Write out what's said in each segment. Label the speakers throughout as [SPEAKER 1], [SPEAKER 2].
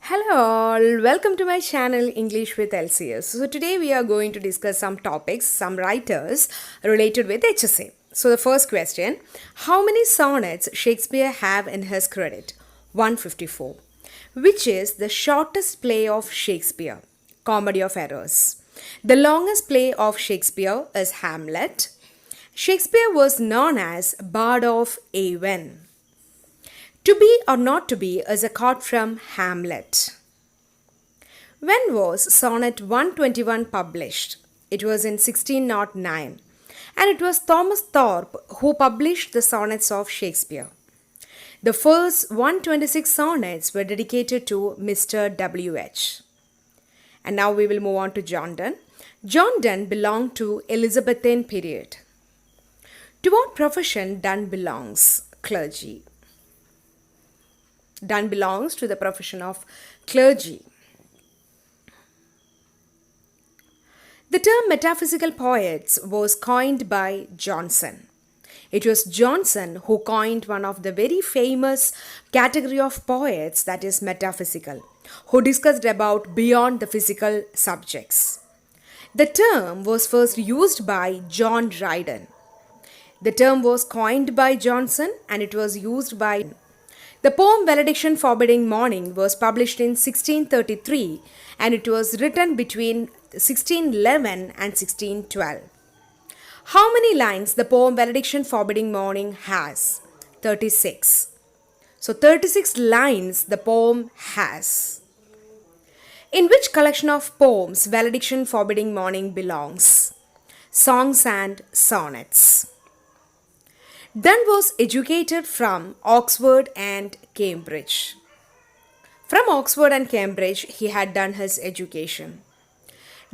[SPEAKER 1] Hello all, welcome to my channel English with LCS. So today we are going to discuss some topics, some writers related with HSA. So the first question, how many sonnets Shakespeare have in his credit? 154. Which is the shortest play of Shakespeare? Comedy of Errors. The longest play of Shakespeare is Hamlet. Shakespeare was known as Bard of Avon. To be or not to be is a quote from Hamlet. When was Sonnet 121 published? It was in 1609, and it was Thomas Thorpe who published the sonnets of Shakespeare. The first 126 sonnets were dedicated to Mr. W.H. And now we will move on to John Donne. John Donne belonged to Elizabethan period. To what profession Donne belongs? Clergy. Donne belongs to the profession of clergy. The term metaphysical poets was coined by Johnson. It was Johnson who coined one of the very famous category of poets, that is metaphysical, who discussed about beyond the physical subjects. The term was first used by John Dryden. The term was coined by Johnson and it was used by the poem Valediction Forbidding Mourning was published in 1633 and it was written between 1611 and 1612. How many lines the poem Valediction Forbidding Mourning has? 36. So 36 lines the poem has. In which collection of poems Valediction Forbidding Mourning belongs? Songs and Sonnets. Donne was educated from Oxford and Cambridge. From Oxford and Cambridge, he had done his education.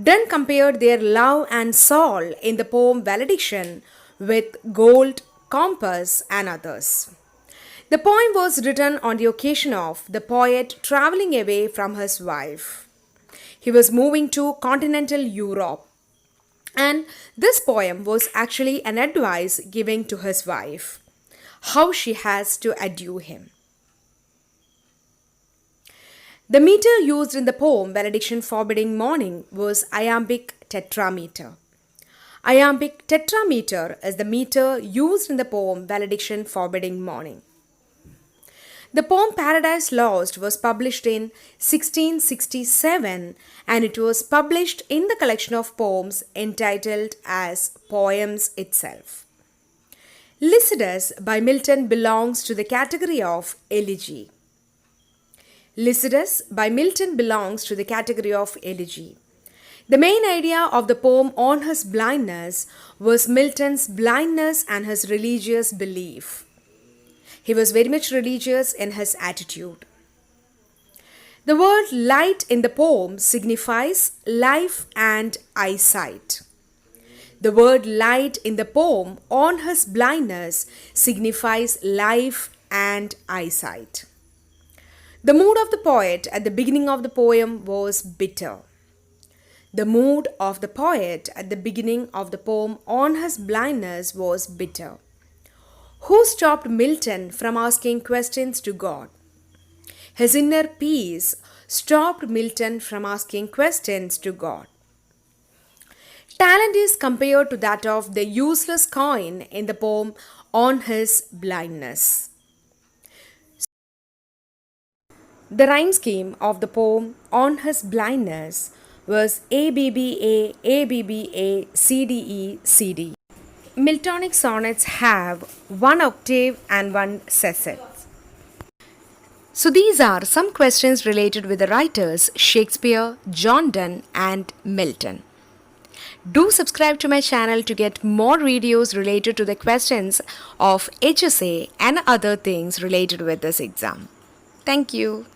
[SPEAKER 1] Donne compared their love and soul in the poem Valediction with gold, compass, and others. The poem was written on the occasion of the poet traveling away from his wife. He was moving to continental Europe. And this poem was actually an advice given to his wife, how she has to adieu him. The meter used in the poem Valediction Forbidding Mourning was iambic tetrameter. Iambic tetrameter is the meter used in the poem Valediction Forbidding Mourning. The poem Paradise Lost was published in 1667 and it was published in the collection of poems entitled as Poems itself. Lycidas by Milton belongs to the category of Elegy. Lycidas by Milton belongs to the category of Elegy. The main idea of the poem On His Blindness was Milton's blindness and his religious belief. He was very much religious in his attitude. The word light in the poem signifies life and eyesight. The word light in the poem On His Blindness signifies life and eyesight. The mood of the poet at the beginning of the poem was bitter. The mood of the poet at the beginning of the poem On His Blindness was bitter. Who stopped Milton from asking questions to God? His inner peace stopped Milton from asking questions to God. Talent is compared to that of the useless coin in the poem On His Blindness. The rhyme scheme of the poem On His Blindness was ABBA, ABBA, CDE, CD. Miltonic sonnets have one octave and one sestet. So these are some questions related with the writers Shakespeare, John Donne and Milton. Do subscribe to my channel to get more videos related to the questions of HSA and other things related with this exam. Thank you.